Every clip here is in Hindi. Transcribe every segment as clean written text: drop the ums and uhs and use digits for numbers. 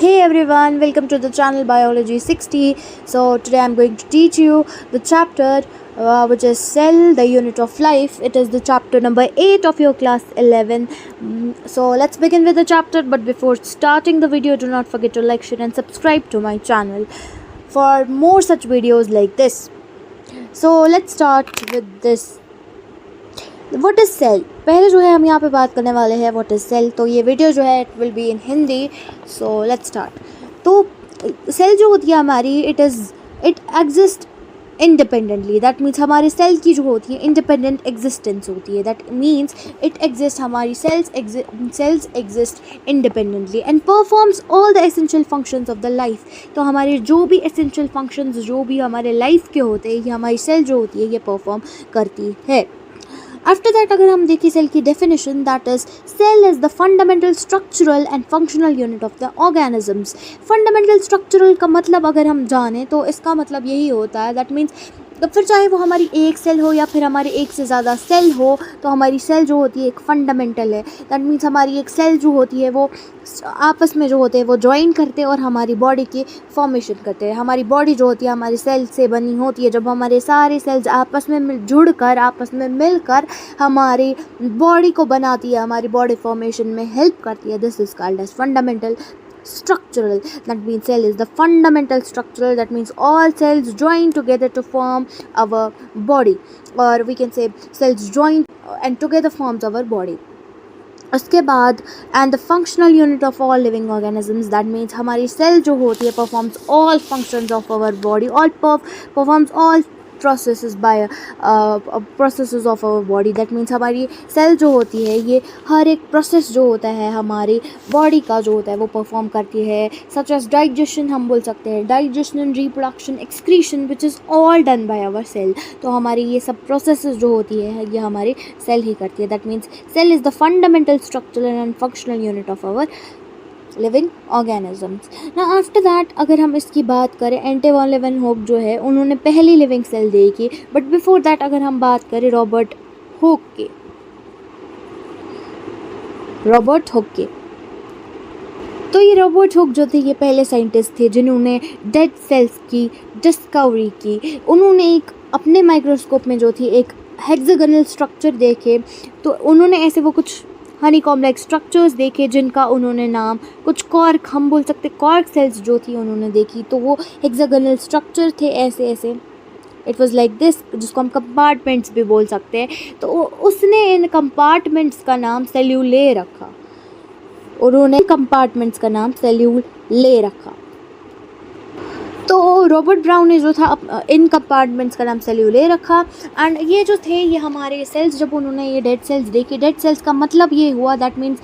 Hey everyone, welcome to the channel Biology 60. So today I'm going to teach you the chapter which is Cell, the Unit of Life. It is the chapter number 8 of your class 11. So let's begin with the chapter, but before starting the video, do not forget to like, share and subscribe to my channel for more such videos like this. So let's start with this. What is cell. पहले जो है हम यहाँ पे बात करने वाले हैं व्हाट इज़ सेल। तो ये वीडियो जो है it will be in Hindi. So let's start. तो सेल जो होती है हमारी it exist independently. That means हमारी सेल की जो होती है इंडिपेंडेंट एग्जिस्टेंस होती है। दैट मीन्स इट एग्जिस्ट, हमारी cells exist independently and performs all the essential functions of the life. तो हमारे जो भी एसेंशियल फंक्शंस जो भी हमारे लाइफ के होते हैं ये हमारी सेल जो होती है ये परफॉर्म करती है। आफ्टर दैट अगर हम देखें सेल की definition, that is cell is the fundamental structural and functional unit of the organisms. Fundamental structural का मतलब अगर हम जानें तो इसका मतलब यही होता है, दैट मीन्स तो फिर चाहे वो हमारी एक सेल हो या फिर हमारी एक से ज़्यादा सेल हो, तो हमारी सेल जो होती है एक फंडामेंटल है। दैट मीन्स हमारी एक सेल जो होती है वो आपस में जो होते हैं वो ज्वाइन करते हैं और हमारी बॉडी की फॉर्मेशन करते हैं। हमारी बॉडी जो होती है हमारी सेल से बनी होती है। जब हमारे सारे सेल्स आपस में जुड़कर आपस में मिलकर हमारी बॉडी को बनाती है, हमारी बॉडी फॉर्मेशन में हेल्प करती है। This is called as fundamental structural. That means cell is the fundamental structural. That means all cells join together to form our body, or we can say cells join and together forms our body. उसके बाद and the functional unit of all living organisms. That means हमारी सेल जो होती है performs all functions of our body, performs all processes of our body. That means हमारी सेल जो होती है ये हर एक प्रोसेस जो होता है हमारी बॉडी का जो होता है वो परफॉर्म करती है। सच एज डाइजेशन हम बोल सकते हैं, digestion, reproduction, excretion which is all done by our cell. तो हमारी ये सब प्रोसेसेस जो होती है ये हमारी सेल ही करती है। That means cell is the fundamental structural and functional unit of our living organisms. ना आफ्टर दैट अगर हम इसकी बात करें, एंटी वॉन लेवनहॉक जो है उन्होंने पहली लिविंग सेल देखी। बट बिफोर दैट अगर हम बात करें रॉबर्ट हुक के, तो ये रॉबर्ट हुक जो थे ये पहले साइंटिस्ट थे जिन्होंने डेड सेल्स की डिस्कवरी की। उन्होंने एक अपने माइक्रोस्कोप में जो थी एक हेक्सागोनल स्ट्रक्चर देखे। तो उन्होंने ऐसे वो कुछ हनीकॉम्ब लाइक स्ट्रक्चर्स देखे जिनका उन्होंने नाम कुछ कॉर्क, हम बोल सकते कॉर्क सेल्स जो थी उन्होंने देखी। तो वो हेक्सागोनल स्ट्रक्चर थे ऐसे इट वाज लाइक दिस, जिसको हम कंपार्टमेंट्स भी बोल सकते हैं। तो उसने इन कंपार्टमेंट्स का नाम सेल्यूले रखा। उन्होंने कंपार्टमेंट्स का नाम सेल्यूले रखा। तो रॉबर्ट ब्राउन ने जो था इन कंपार्टमेंट्स का नाम सेल्यूले रखा। एंड ये जो थे ये हमारे सेल्स, जब उन्होंने ये डेड सेल्स देखी, डेड सेल्स का मतलब ये हुआ दैट मीन्स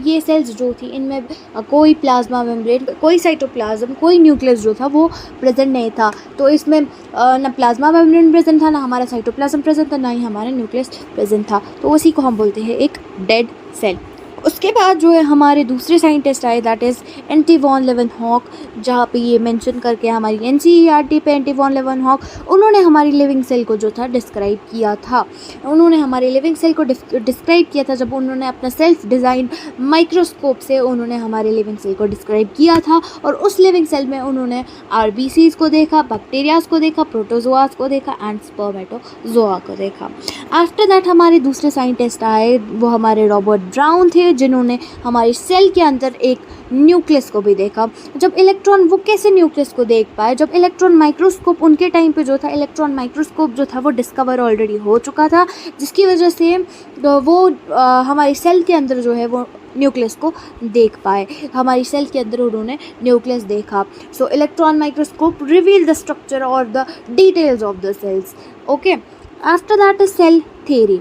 ये सेल्स जो थी इनमें कोई प्लाज्मा मेम्ब्रेन, कोई साइटोप्लाज्म, कोई न्यूक्लियस जो था वो प्रेजेंट नहीं था। तो इसमें ना प्लाज्मा मेम्ब्रेन प्रेजेंट था, ना हमारा साइटोप्लाज्म प्रेजेंट था, ना ही हमारा न्यूक्लियस प्रेजेंट था। तो उसी को हम बोलते हैं एक डेड सेल। उसके बाद जो है हमारे दूसरे साइंटिस्ट आए, दैट इज़ एंटी वॉन लेवनहॉक, जहाँ पे ये मेंशन करके हमारी NCERT पे एंटी वॉन लेवनहॉक उन्होंने हमारी लिविंग सेल को जो था डिस्क्राइब किया था। उन्होंने हमारी लिविंग सेल को डिस्क्राइब किया था जब उन्होंने अपना सेल्फ डिज़ाइन माइक्रोस्कोप से उन्होंने हमारे लिविंग सेल को डिस्क्राइब किया था। और उस लिविंग सेल में उन्होंने RBCs को देखा, बैक्टीरियाज को देखा, प्रोटोजोआस को देखा एंड स्पर्मेटोजोआ को देखा। आफ्टर दैट हमारे दूसरे साइंटिस्ट आए, वो हमारे रॉबर्ट ब्राउन थे जिन्होंने हमारी सेल के अंदर एक न्यूक्लियस को भी देखा। जब इलेक्ट्रॉन, वो कैसे न्यूक्लियस को देख पाए, जब इलेक्ट्रॉन माइक्रोस्कोप उनके टाइम पे जो था, इलेक्ट्रॉन माइक्रोस्कोप जो था वो डिस्कवर ऑलरेडी हो चुका था, जिसकी वजह से वो हमारी सेल के अंदर जो है वो न्यूक्लियस को देख पाए। हमारी सेल के अंदर उन्होंने न्यूक्लियस देखा। So electron microscope reveal the structure और the details of the cells. Okay, after that is cell theory.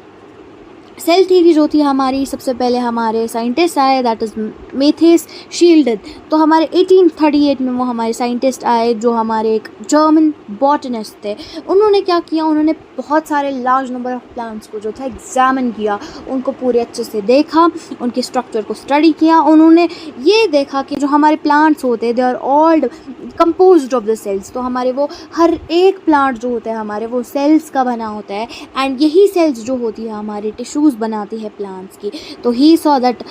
Cell theory जो थी हमारी, सबसे पहले हमारे साइंटिस्ट आए, दैट इज़ मेथेस शील्डन। तो हमारे 1838 में वो हमारे साइंटिस्ट आए जो हमारे एक जर्मन बॉटनिस्ट थे। उन्होंने क्या किया, उन्होंने बहुत सारे लार्ज नंबर ऑफ प्लांट्स को जो था एग्जामिन किया, उनको पूरे अच्छे से देखा, उनके स्ट्रक्चर को स्टडी किया। उन्होंने ये देखा कि जो हमारे प्लांट्स होते हैं they are all composed of the cells. तो हमारे वो हर एक प्लांट जो होता है हमारे वो सेल्स का बना होता है एंड यही सेल्स जो होती है हमारे टिश्यूज़ बनाती है प्लांट्स की। तो he saw that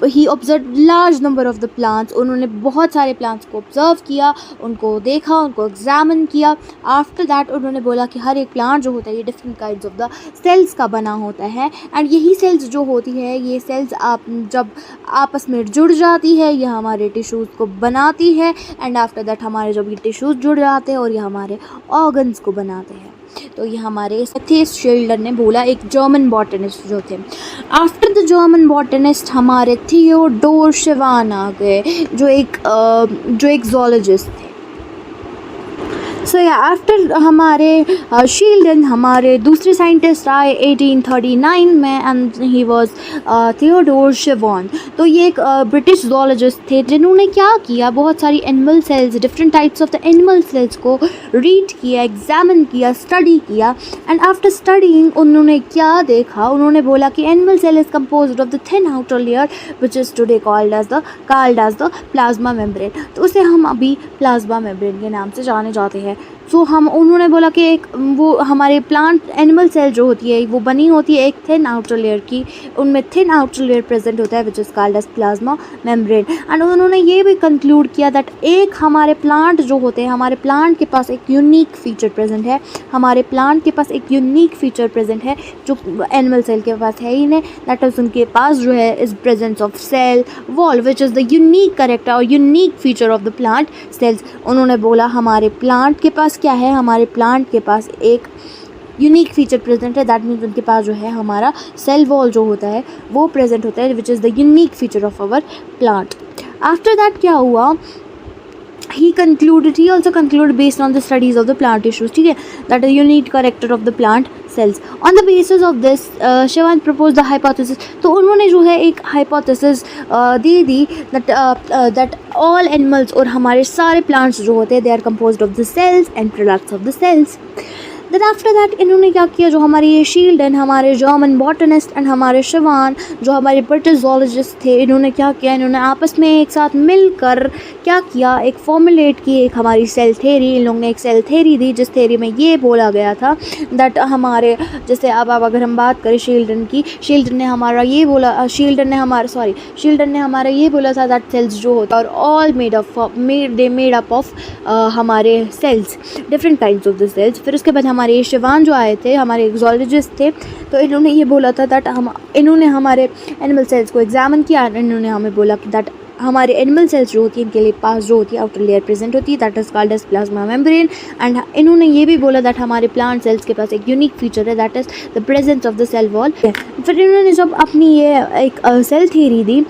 he observe large number of the plants, उन्होंने बहुत सारे प्लांट्स को ऑब्जर्व किया, उनको देखा, उनको एग्जामिन किया। आफ्टर दैट उन्होंने बोला कि हर एक प्लांट जो होता है ये different kinds of the cells का बना होता है, एंड यही सेल्स जो होती है, ये सेल्स आप जब आपस में जुड़ जाती है ये हमारे टिश्यूज़ को बनाती है, एंड आफ्टर दैट हमारे जब ये टिश्यूज़ जुड़ जाते हैं और ये हमारे ऑर्गन्स को बनाते हैं। तो ये हमारे थे शिल्डन ने बोला, एक जर्मन बॉटनिस्ट जो थे। आफ्टर द जर्मन बॉटनिस्ट हमारे थियोडोर शिवान आ गए, जो एक जोलॉजिस्ट थे। सो आफ्टर हमारे शील्डन हमारे दूसरे साइंटिस्ट आए 1839 में, and he was Theodor Schwann. तो ये एक ब्रिटिश जोलॉजिस्ट थे जिन्होंने क्या किया, बहुत सारी animal cells, different types of the animal cells को रीड किया, एग्जामिन किया, स्टडी किया, एंड आफ्टर स्टडीइंग उन्होंने क्या देखा, उन्होंने बोला कि animal cell is composed of the thin outer layer which is today called as the plasma membrane. तो उसे हम अभी प्लाज्मा मेम्ब्रेन के नाम से जाने जाते हैं। सो उन्होंने बोला कि एक वो हमारे प्लांट एनिमल सेल जो होती है वो बनी होती है एक थिन आउटर लेयर की, उनमें थिन आउटर लेयर प्रेजेंट होता है which is called as plasma membrane. And उन्होंने ये भी कंक्लूड किया दैट एक हमारे प्लांट जो होते हैं, हमारे प्लांट के पास एक यूनिक फीचर प्रेजेंट है, हमारे प्लांट के पास एक यूनिक फीचर प्रेजेंट है जो एनिमल सेल के पास है ही नहीं, दैट इज़ उनके पास जो है is presence of cell wall which is the unique character और unique feature of the plant cells. उन्होंने बोला हमारे प्लांट के पास क्या है, हमारे प्लांट के पास एक यूनिक फीचर प्रेजेंट है, दैट मीन्स उनके पास जो है हमारा सेल वॉल जो होता है वो प्रेजेंट होता है which is the unique feature of our plant. After that क्या हुआ, he also concluded based on the studies of the plant tissues, ठीक है, that the unique character of the plant cells. On the basis of this, Shivan proposed the hypothesis. तो उन्होंने जो है एक hypothesis they the that all animals और हमारे सारे plants जो होते हैं they are composed of the cells and products of the cells. Then after that इन्होंने क्या किया, जो हमारे ये शील्डन, हमारे जर्मन बॉटनिस्ट एंड हमारे शिवान जो हमारे ब्रिटिश जोलॉजिस्ट थे, इन्होंने क्या किया, इन्होंने आपस में एक साथ मिलकर क्या किया, एक फॉर्मुलेट की एक हमारी सेल थेरी, इन लोगों ने एक सेल थेरी दी जिस थेरी में ये बोला गया था दैट हमारे, जैसे अब अगर हम बात करें शील्डन की, शील्डन ने हमारा ये बोला था दैट सेल्स जो होता है और ऑल मेड अप ऑफ हमारे cells, different kinds of the cells. फिर उसके बाद हमारे शिवान जो आए थे, हमारे एक्सोलॉजिस्ट थे, तो इन्होंने ये बोला था दैट इन्होंने हमारे एनिमल सेल्स को एग्जामिन किया, इन्होंने हमें बोला कि दैट हमारे एनिमल सेल्स जो होती है इनके लिए पास जो होती है आउटर लेयर प्रेजेंट होती है that is called as plasma membrane. And इन्होंने ये भी बोला दैट हमारे प्लांट सेल्स के पास एक यूनिक फीचर है that is the presence of the cell wall. फिर इन्होंने जब अपनी ये एक सेल थ्योरी दी,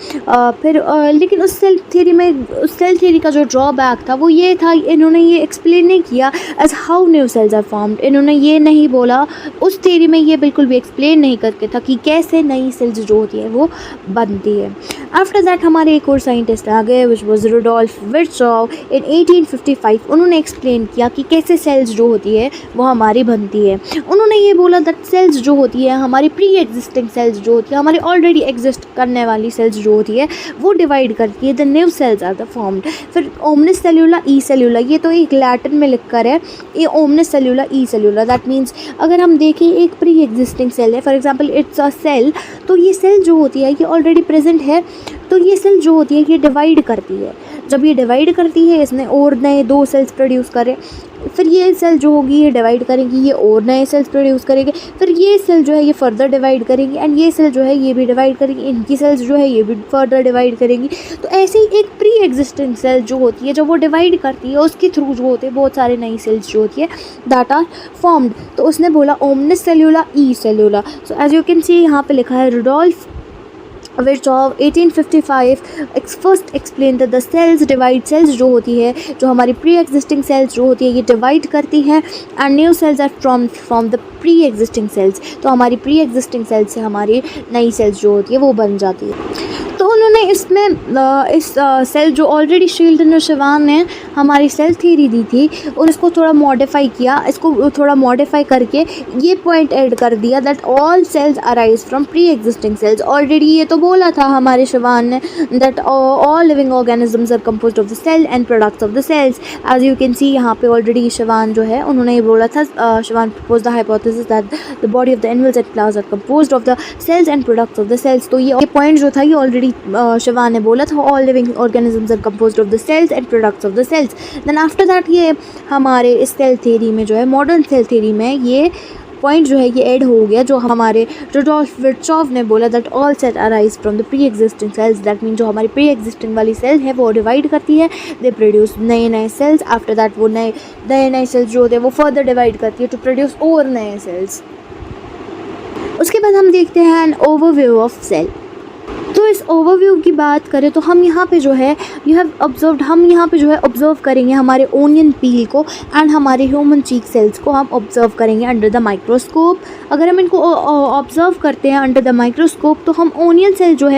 लेकिन उस सेल थ्योरी का जो ड्रॉबैक था वो ये था, इन्होंने ये एक्सप्लेन नहीं किया as how new cells are formed. इन्होंने ये नहीं बोला, उस थ्योरी में ये बिल्कुल भी एक्सप्लेन नहीं करके था कि कैसे नई सेल्स जो होती है वो बनती है। आफ्टर दैट हमारे एक और साइंटिस्ट आ गए विच वॉज रुडोल्फ विर्चॉव इन 1855। उन्होंने एक्सप्लेन किया कि कैसे सेल्स जो होती है वो हमारी बनती है। उन्होंने ये बोला दैट सेल्स जो होती है हमारी प्री एग्जिस्टिंग सेल्स जो होती है, हमारी ऑलरेडी एग्जिस्ट करने वाली सेल्स जो होती है वो डिवाइड करती है, the new cells are the formed. फिर ओमनिस सेल्यूला ई सेल्यूला, ये तो एक लैटिन में लिख कर है, ये ओमनिस सेल्यूला ई सेल्यूला, दैट मीन्स अगर हम देखें एक प्री एग्जिस्टिंग सेल है, for example it's a cell, तो ये सेल जो होती है ये ऑलरेडी प्रेजेंट है, तो ये सेल जो होती है ये डिवाइड करती है। जब ये डिवाइड करती है इसने और नए 2 सेल्स प्रोड्यूस करे, फिर ये सेल जो होगी ये डिवाइड करेगी, ये और नए सेल्स प्रोड्यूस करेगी, फिर ये सेल जो है ये फर्दर डिवाइड करेगी, एंड ये सेल जो है ये भी डिवाइड करेगी, इनकी सेल्स जो है ये भी फर्दर डिवाइड करेगी। तो ऐसे ही एक प्री एग्जिस्टिंग सेल जो होती है जब वो डिवाइड करती है उसके थ्रू जो होते हैं बहुत सारे नई सेल्स जो होती है दैट आर फॉर्म्ड। तो उसने बोला ओमनिस सेल्यूला ई सेल्यूला। So as you can see यहाँ पे लिखा है Rudolf Virchow 1855 first explain the cells divide, cells जो होती है जो हमारी प्री एग्जिस्टिंग सेल्स जो होती है ये डिवाइड करती हैं, and new cells are from the pre existing cells. तो हमारी प्री एग्जिस्टिंग सेल्स से हमारी नई सेल्स जो होती है वो बन जाती है। तो उन्होंने इसमें इस सेल जो ऑलरेडी शील्डन और शिवान ने हमारी सेल थ्योरी दी थी और इसको थोड़ा मॉडिफाई किया, इसको थोड़ा मॉडिफाई करके ये पॉइंट ऐड कर दिया that all cells arise from pre existing cells. Already ये तो बोला था हमारे शिवान ने that all living organisms are composed of the cell and products of the cells. As you can see यहाँ पे ऑलरेडी शिवान जो है उन्होंने ये बोला था, Schwann propose the hypothesis that the body of the animals and plants are composed of the cells and products of the cells. तो ये पॉइंट जो था ये ऑलरेडी शिवान ने बोला था, all living organisms are composed of the cells and products of the cells. Then after that ये हमारे इस सेल थ्योरी में जो है, मॉडर्न सेल थ्योरी में ये पॉइंट जो है ये ऐड हो गया, जो हमारे रुडोल्फ विर्चोव ने बोला that all cell arise from the pre existing cells. That mean जो हमारी प्री एग्जिस्टिंग वाली सेल है वो डिवाइड करती है, दे प्रोड्यूस नए नए सेल्स। आफ्टर दैट वो नए नए सेल्स जो होते हैं वो फर्दर डिवाइड करती है टू प्रोड्यूस और नए सेल्स। उसके बाद हम देखते हैं एन ओवरव्यू ऑफ सेल। तो इस ओवरव्यू की बात करें तो हम यहाँ पे जो है हम यहाँ पे जो है ऑब्जर्व करेंगे हमारे ओनियन पील को एंड हमारे ह्यूमन चीक सेल्स को हम ऑब्जर्व करेंगे अंडर द माइक्रोस्कोप। अगर हम इनको ऑब्जर्व करते हैं अंडर द माइक्रोस्कोप तो हम ओनियन सेल जो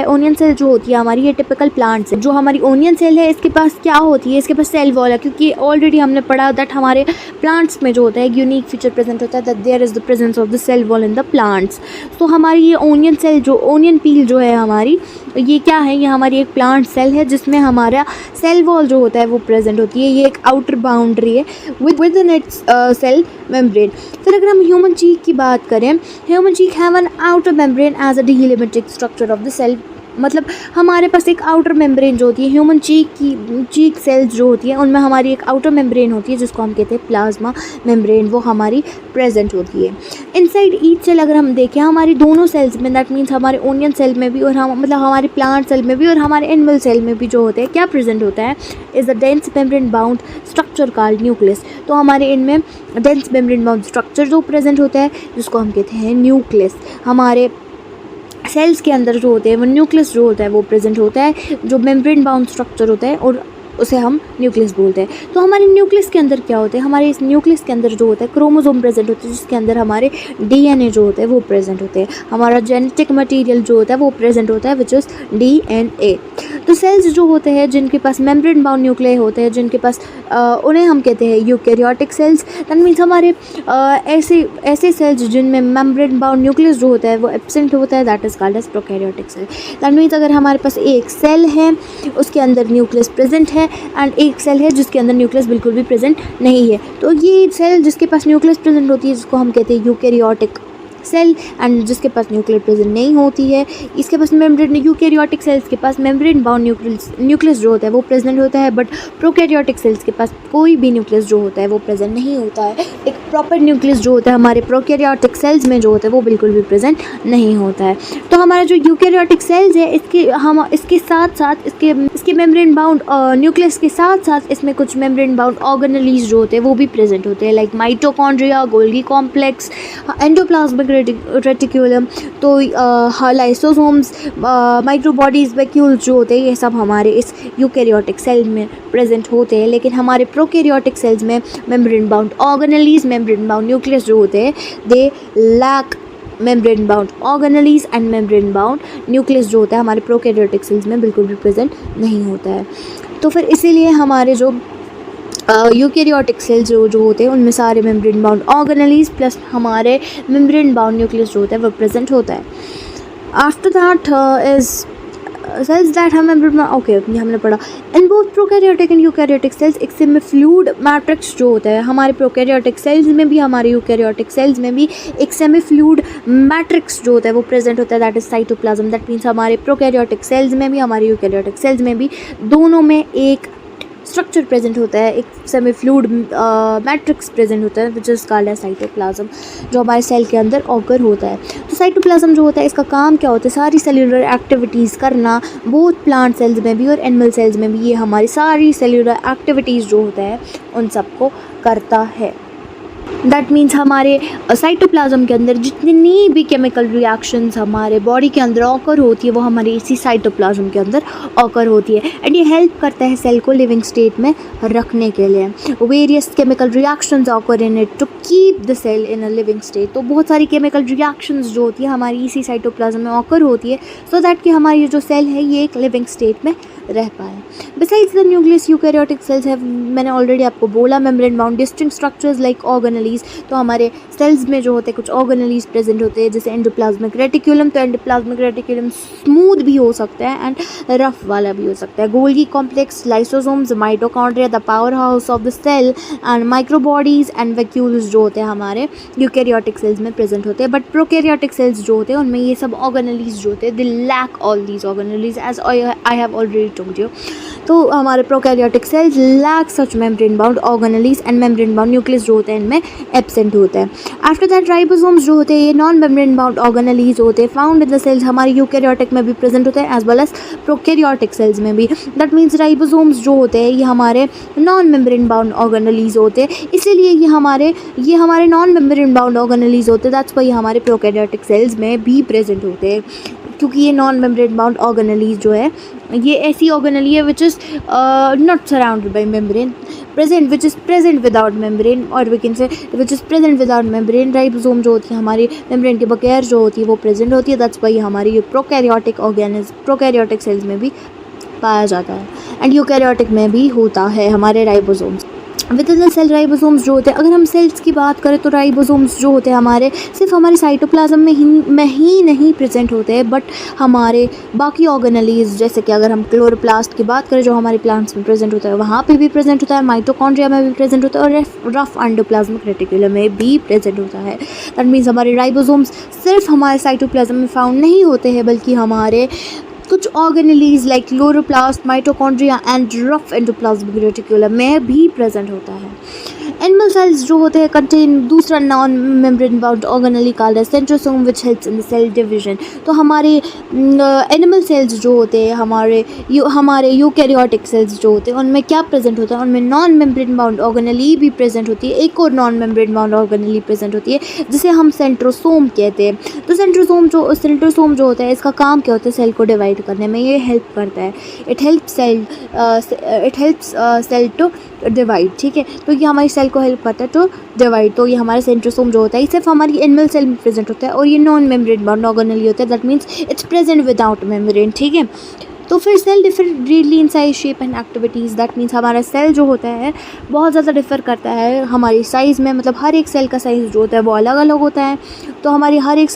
होती है हमारी, ये टिपिकल प्लांट से जो हमारी ओनियन सेल है इसके पास क्या होती है, इसके पास सेल वॉल है, क्योंकि ऑलरेडी हमने पढ़ा दैट हमारे प्लांट्स में जो होता है एक यूनिक फीचर प्रेजेंट होता है that there is the presence of the cell wall in the plants. तो हमारी ये ओनियन पील जो है हमारी, ये क्या है, ये हमारी एक प्लांट सेल है जिसमें हमारा सेल वॉल जो होता है वो प्रेजेंट होती है। ये एक आउटर बाउंड्री है within its cell membrane. फिर अगर हम ह्यूमन चीक की बात करें, human cheek have an outer membrane as a delimited structure of the cell. मतलब हमारे पास एक आउटर मेम्ब्रेन जो होती है, ह्यूमन चीक सेल्स जो होती है उनमें हमारी एक आउटर मेम्ब्रेन होती है जिसको हम कहते हैं प्लाज्मा मेम्ब्रेन, वो हमारी प्रेजेंट होती है। इनसाइड ईच सेल अगर हम देखें हमारी दोनों सेल्स में, दैट मीन्स हमारे ओनियन सेल में भी और हमारे प्लांट सेल में भी और हमारे एनिमल सेल में भी जो होते हैं क्या प्रेजेंट होता है, is a dense membrane bound structure called nucleus. तो हमारे इनमें डेंस मेम्ब्रेन बाउंड स्ट्रक्चर जो प्रेजेंट होता है जिसको हम कहते हैं न्यूक्लियस। हमारे सेल्स के अंदर जो होते हैं वो न्यूक्लियस जो होता है वो प्रेजेंट होता है, जो मेम्ब्रेन बाउंड स्ट्रक्चर होता है और उसे हम न्यूक्लियस बोलते हैं। तो हमारे न्यूक्लियस के अंदर क्या होता है, हमारे इस न्यूक्लियस के अंदर जो होता है क्रोमोसोम प्रेजेंट होते हैं जिसके अंदर हमारे डीएनए जो होते हैं वो प्रेजेंट होते हैं, हमारा जेनेटिक मटेरियल जो होता है वो प्रेजेंट होता है विच इज़ डीएनए। तो सेल्स जो होते हैं जिनके पास मेम्ब्रेन बाउंड न्यूक्लियाई होते हैं, जिनके पास उन्हें हम कहते हैं यूकैरियोटिक सेल्स। दैट मीन्स हमारे ऐसे सेल्स जिनमें मेम्ब्रेन बाउंड न्यूक्लियस जो होता है वो एब्सेंट होता है, that is called as prokaryotic cell. That means अगर हमारे पास एक सेल है उसके अंदर न्यूक्लियस प्रेजेंट है एंड एक सेल है जिसके अंदर न्यूक्लियस बिल्कुल भी प्रेजेंट नहीं है, तो ये सेल जिसके पास न्यूक्लियस प्रेजेंट होती है जिसको हम कहते हैं यूकैरियोटिक सेल, एंड जिसके पास न्यूक्लियस प्रेजेंट नहीं होती है इसके पास मेम्ब्रेन, यूकैरियोटिक सेल्स के पास मेम्ब्रेन बाउंड न्यूक्लियस जो होता है वो प्रेजेंट होता है, बट प्रोकैरियोटिक सेल्स के पास कोई भी न्यूक्लियस जो होता है वो प्रेजेंट नहीं होता है। एक प्रॉपर न्यूक्लियस जो होता है हमारे प्रोकैरियोटिक सेल्स में जो होता है वो बिल्कुल भी प्रेजेंट नहीं होता है। तो हमारा जो यूकैरियोटिक सेल्स है इसके साथ साथ इसके मेम्ब्रेन बाउंड न्यूक्लियस के साथ साथ इसमें कुछ मेम्ब्रेन बाउंड ऑर्गेनेलीज जो होते हैं वो भी प्रेजेंट होते हैं, like mitochondria, Golgi complex, endoplasmic reticulum, तो लाइसोसोम्स, माइक्रोबॉडीज, वैक्यूल्स जो होते हैं ये सब हमारे इस यूकैरियोटिक सेल में प्रेजेंट होते हैं। लेकिन हमारे प्रोकैरियोटिक सेल्स में membrane bound organelles, membrane bound nucleus जो होते हैं they lack membrane bound organelles and membrane bound nucleus जो होता है हमारे प्रोकैरियोटिक सेल्स में बिल्कुल भी प्रेजेंट नहीं होता है। तो फिर इसीलिए हमारे जो यूकैरियोटिक सेल्स जो होते हैं उनमें सारे मेम्ब्रेन बाउंड ऑर्गेनेलीज प्लस हमारे मेम्ब्रेन बाउंड न्यूक्लियस जो होता है वो प्रेजेंट होता है। After that is cells that हम ओके ये हमने पढ़ा in both prokaryotic and eukaryotic cells एक सेमी फ्लूइड मैट्रिक्स जो होता है हमारे प्रोकैरियोटिक सेल्स में भी हमारे यूकैरियोटिक सेल्स में भी एक सेमी फ्लूइड मैट्रिक्स जो होता है वो प्रेजेंट होता है, that is cytoplasm. That means हमारे प्रोकैरियोटिक सेल्स में भी हमारे यूकैरियोटिक सेल्स में भी दोनों में एक स्ट्रक्चर प्रेजेंट होता है, एक सेमी फ्लूइड मैट्रिक्स प्रेजेंट होता है which is called as cytoplasm, जो हमारे सेल के अंदर ऑकर होता है। तो साइटोप्लाज्म जो होता है इसका काम क्या होता है, सारी सेल्यूलर एक्टिविटीज़ करना, बोथ प्लांट सेल्स में भी और एनिमल सेल्स में भी ये हमारी सारी सेल्यूलर एक्टिविटीज़ जो होता है उन सबको करता है। दैट मीन्स हमारे साइटोप्लाज्म के अंदर जितनी भी केमिकल रिएक्शंस हमारे बॉडी के अंदर ऑकर होती है वो हमारे इसी साइटोप्लाज्म के अंदर ऑकर होती है, एंड ये हेल्प करता है सेल को लिविंग स्टेट में रखने के लिए। Various chemical reactions occur in it to keep the cell in a living state. तो बहुत सारी केमिकल रिएक्शंस जो होती है हमारी इसी साइटोप्लाज्म में ऑकर होती है सो दैट कि हमारी जो सेल है ये एक लिविंग स्टेट में रह पाए। Besides the nucleus eukaryotic cells have, मैंने ऑलरेडी आपको बोला, membrane bound distinct structures like organelles. तो हमारे सेल्स में जो होते हैं कुछ ऑर्गेनेलीज प्रेजेंट होते हैं, जैसे एंडोप्लाज्मिक रेटिकुलम। तो एंडोप्लाज्मिक रेटिकुलम स्मूथ भी हो सकता है एंड रफ वाला भी हो सकता है। Golgi complex, lysosomes, mitochondria, the powerhouse of the cell and microbodies and vacuoles जो होते हैं हमारे यूकैरियोटिक सेल्स में प्रेजेंट होते हैं। बट प्रोकैरियोटिक सेल्स जो होते हैं उनमें ये सब ऑर्गेनेलीज जो होते हैं they lack all these organelles as I have already told you. तो हमारे prokaryotic cells lack such membrane bound organelles and membrane bound nucleus जो होते हैं इनमें एब्सेंट होता है। आफ्टर दैट राइबोसोम्स जो होते हैं ये नॉन मेम्ब्रेन बाउंड ऑर्गेनेलीज होते हैं, फाउंड इन द सेल्स, हमारे यूकैरियोटिक में भी प्रेजेंट होते हैं as well as prokaryotic cells में भी। दैट मीन्स राइबोसोम्स जो होते हैं ये हमारे नॉन मेम्ब्रेन बाउंड ऑर्गेनेलीज होते हैं, इसीलिए ये हमारे नॉन मेम्ब्रेन बाउंड ऑर्गेनेलीज होते हैं। दैट्स वाई हमारे प्रोकैरियोटिक सेल्स में भी प्रेजेंट होते हैं, क्योंकि ये नॉन मेम्ब्रेन बाउंड ऑर्गेनेलीज जो है ये ऐसी ऑर्गेनेली है which is not surrounded by membrane, present which is present without membrane, और we can say which is present without membrane. Ribosome जो होती है हमारी मेम्ब्रेन के बगैर जो होती है वो प्रेजेंट होती है। दैट्स वाई हमारी प्रोकैरियोटिक सेल्स में भी पाया जाता है एंड यूकैरियोटिक में भी होता है हमारे ribosomes. Within the cell ribosomes जो होते हैं, अगर हम सेल्स की बात करें तो राइबोसोम्स जो होते हैं हमारे सिर्फ हमारे साइटोप्लाज्म में ही नहीं प्रेजेंट होते हैं, बट हमारे बाकी ऑर्गेनेलीज जैसे कि अगर हम क्लोरोप्लास्ट की बात करें जो हमारे प्लांट्स में प्रेजेंट होता है वहाँ पे भी प्रेजेंट होता है, माइटोकॉन्ड्रिया में भी प्रेजेंट होता है और रफ एंडोप्लाज्मिक रेटिकुलम में भी प्रेजेंट होता है। दैट मीन्स हमारे राइबोसोम्स सिर्फ हमारे साइटोप्लाज्म में फाउंड नहीं होते हैं, बल्कि हमारे कुछ organelles like chloroplast, mitochondria and rough endoplasmic reticulum में भी प्रेजेंट होता है। एनिमल सेल्स जो होते हैं कंटेन दूसरा non membrane bound organelle called as centrosome which helps in the cell division. तो हमारे एनिमल सेल्स जो होते हैं हमारे यूकैरियोटिक सेल्स जो होते हैं उनमें क्या प्रेजेंट होता है, उनमें नॉन मेम्ब्रेन बाउंड ऑर्गेनेली भी प्रेजेंट होती है। एक और non membrane bound organelle present होती है जिसे हम सेंट्रोसोम कहते हैं। तो सेंट्रोसोम जो होता है इसका काम क्या होता है, सेल को डिवाइड करने में ये हेल्प करता है। It helps cell to divide, ठीक है। तो ये हमारी सेल को हेल्प करता है टू डिवाइड। तो ये हमारा सेंट्रोसोम जो होता है सिर्फ हमारी एनिमल सेल में प्रेजेंट होता है और ये नॉन मेम्ब्रेन बाउंड ऑर्गेनेली होता है। That means it's present without membrane, ठीक है। तो फिर cell differ greatly in size, shape and activities. That means हमारा सेल जो होता है बहुत ज़्यादा डिफ़र करता है हमारी साइज़ में, मतलब हर एक सेल का साइज़ जो होता है वो अलग अलग होता है। तो हमारी हर एक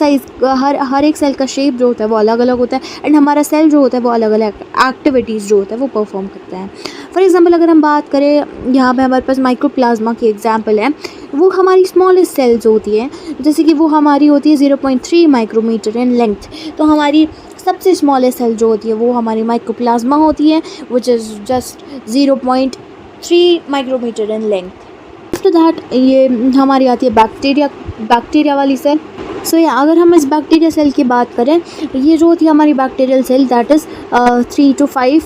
सेल का शेप जो होता है वो अलग अलग होता है एंड हमारा सेल जो होता है वो अलग अलग एक्टिविटीज़ जो होता है वो परफॉर्म करता है। फॉर एग्जाम्पल अगर हम बात करें, यहाँ पे हमारे पास माइक्रोप्लाज्मा की एग्जाम्पल है। वो हमारी स्मॉलेस्ट सेल्स होती हैं, जैसे कि वो हमारी होती है 0.3 माइक्रोमीटर इन लेंथ। तो हमारी सबसे स्मॉलेस्ट सेल जो होती है वो हमारी माइक्रोप्लाज्मा होती है which is just 0.3 micrometre in length. After that ये हमारी आती है बैक्टीरिया वाली सेल। सो अगर हम इस बैक्टीरिया सेल की बात करें, ये जो होती है हमारी bacterial cell that is 3 to 5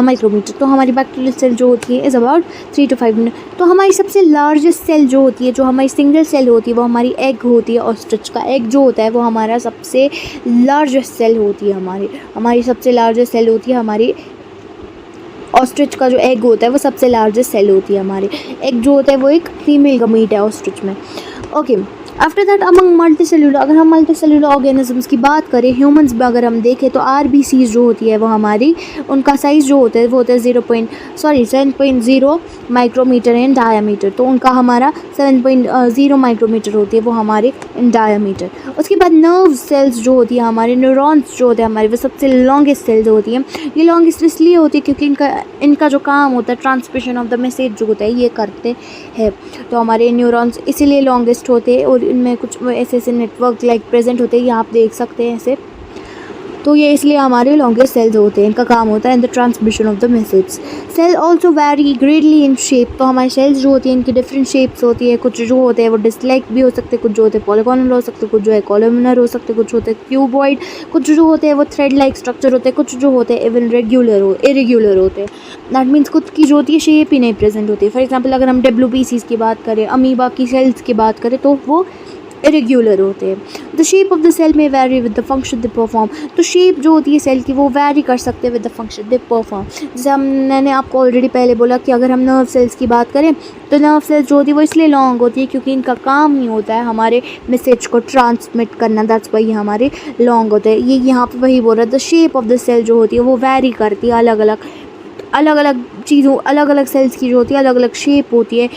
micrometre. तो हमारी बैक्टीरियल सेल जो होती है इज़ अबाउट 3 to 5 मिनट। तो हमारी सबसे लार्जेस्ट सेल जो होती है, जो हमारी सिंगल सेल होती है, वो हमारी एग होती है। ऑस्ट्रिच का एग जो होता है वो हमारा सबसे लार्जेस्ट सेल होती है। हमारी सबसे लार्जेस्ट सेल होती है हमारी ऑस्ट्रिच का जो एग होता है वो सबसे लार्जेस्ट सेल होती है। हमारे एग जो होता है वो एक फीमेल गमीट है ऑस्ट्रिच में, okay. After that among multicellular, अगर हम मल्टीसेल्यूलर ऑर्गेनिजम्स की बात करें, ह्यूमंस में अगर हम देखें तो RBCs जो होती है वो हमारी, उनका साइज़ जो होता है वो होता है 7.0 माइक्रोमीटर इन डायामीटर। तो उनका हमारा 7.0 माइक्रोमीटर होती है वो हमारे इन डायामीटर। उसके बाद नर्व सेल्स जो होती है हमारे, न्यूरॉन्स जो होते हैं हमारे, वो सबसे लॉन्गेस्ट सेल्स होती हैं। ये लॉन्गेस्ट इसलिए होती है क्योंकि इनका जो काम होता है ट्रांसमिशन ऑफ द मैसेज जो होता है ये करते हैं। तो हमारे न्यूरॉन्स इसीलिए लॉन्गेस्ट होते हैं और इनमें कुछ ऐसे नेटवर्क लाइक प्रेजेंट होते हैं, ये आप देख सकते हैं ऐसे। तो ये इसलिए हमारे लॉन्गेस्ट सेल्स होते हैं, इनका काम होता है in the transmission of the message. Cell also very greatly in shape. तो हमारी सेल्स जो होती हैं इनकी डिफरेंट शेप्स होती है। कुछ जो होते हैं वो डिस्लाइक भी हो सकते हैं, कुछ जो होते हैं पॉलीगोनल हो सकते हैं, कुछ जो है कॉलमनर हो सकते हैं, कुछ होते हैं क्यूबॉइड, कुछ जो होते हैं वो थ्रेड लाइक स्ट्रक्चर होते हैं, कुछ जो होते हैं इवन इरेग्युलर होते हैं। दैट मीन्स खुद की जो होती है शेप ही नहीं प्रेजेंट होती है। फॉर एग्जाम्पल अगर हम WBCs की बात करें, अमीबा की सेल्स की बात करें, तो वो इरेग्युलर होते हैं। The shape of the cell में vary with the function they perform. तो शेप जो होती है सेल की वो वेरी कर सकते हैं with the function they perform. जैसे मैंने आपको ऑलरेडी पहले बोला कि अगर हम नर्व सेल्स की बात करें तो नर्व सेल्स जो होती है वो इसलिए लॉन्ग होती है क्योंकि इनका काम ही होता है हमारे मैसेज को ट्रांसमिट करना, दैट्स वाई हमारे लॉन्ग होते हैं। ये यहाँ पर वही बोल रहा है, the shape of the cell जो होती है वो वेरी करती है, अलग अलग चीज़ों, अलग अलग सेल्स की जो होती है अलग अलग शेप होती है,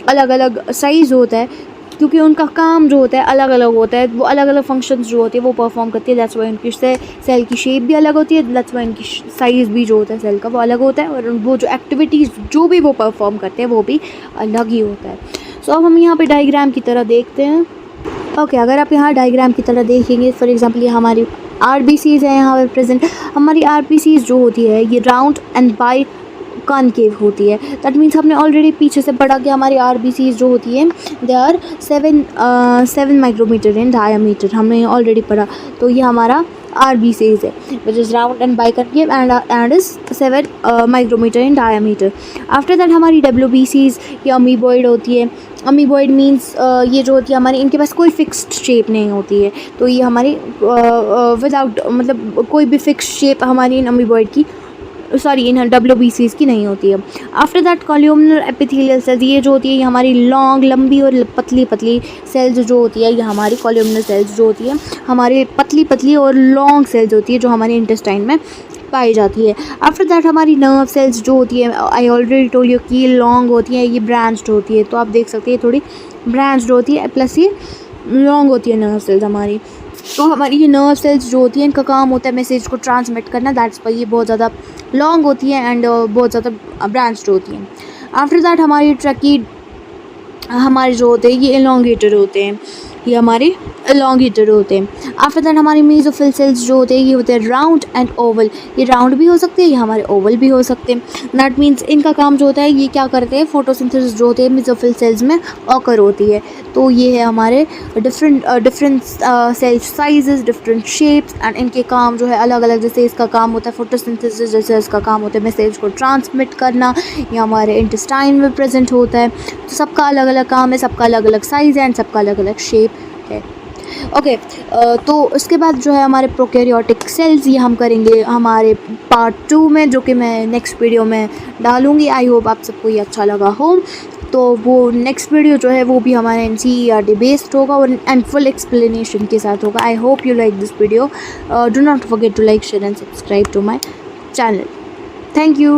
अलग अलग साइज़ होता है, क्योंकि उनका काम जो होता है अलग अलग होता है, वो अलग अलग फंक्शंस जो होती है वो परफॉर्म करती है। दैट्स वाई उनकी सेल की शेप भी अलग होती है, दैट्स वाई उनकी साइज़ भी जो होता है सेल का वो अलग होता है, और वो जो एक्टिविटीज़ जो भी वो परफॉर्म करते हैं वो भी अलग ही होता है। सो अब हम यहाँ पे डायग्राम की तरह देखते हैं। ओके, अगर आप यहाँ डायग्राम की तरह देखेंगे, फॉर एग्जांपल ये हमारी RBCs है यहाँ पर प्रेजेंट। हमारी RBCs जो होती है ये राउंड एंड बाई कॉनकेव होती है। दैट मीन्स हमने ऑलरेडी पीछे से पढ़ा कि हमारी RBCs जो होती है they are 7 micrometre in diameter, हमने ऑलरेडी पढ़ा। तो ये हमारा RBCs है which is round and biconcave and is 7 micrometre in diameter. After that हमारी WBCs ये अमीबॉइड होती है। अमीबॉइड मीन्स ये जो होती है हमारी, इनके पास कोई फिक्स्ड शेप नहीं होती है, तो ये हमारी विदाउट मतलब कोई भी फिक्स शेप हमारी इन अमीबॉइड की इन WBCs की नहीं होती है। After that columnar epithelial cells, ये जो होती है ये हमारी लॉन्ग लंबी और पतली सेल्स जो होती है, ये हमारी कॉल्यूमिनर सेल्स जो होती है हमारी पतली और लॉन्ग सेल्स होती है जो हमारे इंटेस्टाइन में पाई जाती है। आफ्टर दैट हमारी नर्व सेल्स जो होती है, आई ऑलरेडी टोल्ड यू कि ये लॉन्ग होती है, ये ब्रांच्ड होती है, तो आप देख सकते हैं थोड़ी ब्रांच्ड होती है प्लस ये लॉन्ग होती है नर्व सेल्स हमारी। तो हमारी ये नर्व सेल्स जो होती है इनका काम होता है मैसेज को ट्रांसमिट करना, दैट्स वाई ये बहुत ज़्यादा लॉन्ग होती है एंड बहुत ज़्यादा ब्रांच्ड होती हैं। आफ्टर दैट हमारी ट्रैकीड हमारे जो होते हैं ये एलोंगेटेड होते हैं, ये हमारे एलोंगेटेड होते हैं। आफ्टर दैट हमारी मेसोफिल सेल्स जो होते हैं ये होते हैं राउंड एंड ओवल, ये राउंड भी हो सकते हैं, ये हमारे ओवल भी हो सकते हैं। दैट मीन्स इनका काम जो होता है ये क्या करते हैं, फोटोसिंथेसिस जो होते हैं मेसोफिल सेल्स में ऑकर होती है। तो ये है हमारे different cell sizes, different shapes and इनके काम जो है अलग अलग। जैसे इसका काम होता है फोटोसिंथेसिस, जैसे इसका काम होता है मैसेज को ट्रांसमिट करना, ये हमारे इंटेस्टाइन में प्रेजेंट होता है। तो सबका अलग अलग काम है, सबका अलग अलग साइज़ है एंड सबका अलग अलग शेप है। ओके, तो उसके बाद जो है हमारे प्रोकैरियोटिक सेल्स, ये हम करेंगे हमारे पार्ट 2 में, जो कि मैं नेक्स्ट वीडियो में डालूँगी। आई होप आप सबको ये अच्छा लगा हो। तो वो नेक्स्ट वीडियो जो है वो भी हमारा NCERT बेस्ड होगा और एंड फुल एक्सप्लेनेशन के साथ होगा। I hope you like this video. Do not forget to like, share and subscribe to my channel. Thank you.